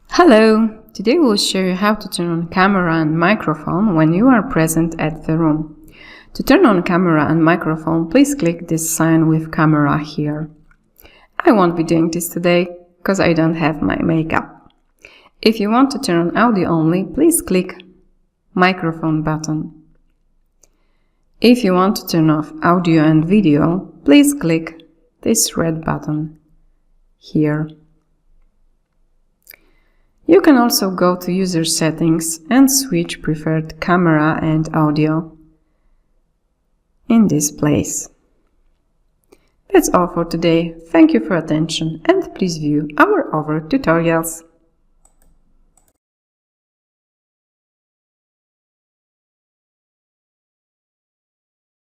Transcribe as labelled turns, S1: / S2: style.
S1: Hello! Today we'll show you how to turn on camera and microphone when you are present at the room. To turn on camera and microphone, please click this sign with camera here. I won't be doing this today because I don't have my makeup. If you want to turn on audio only, please click microphone button. If you want to turn off audio and video, please click this red button here. You can also go to user settings and switch preferred camera and audio in this place. That's all for today. Thank you for attention and please view our other tutorials.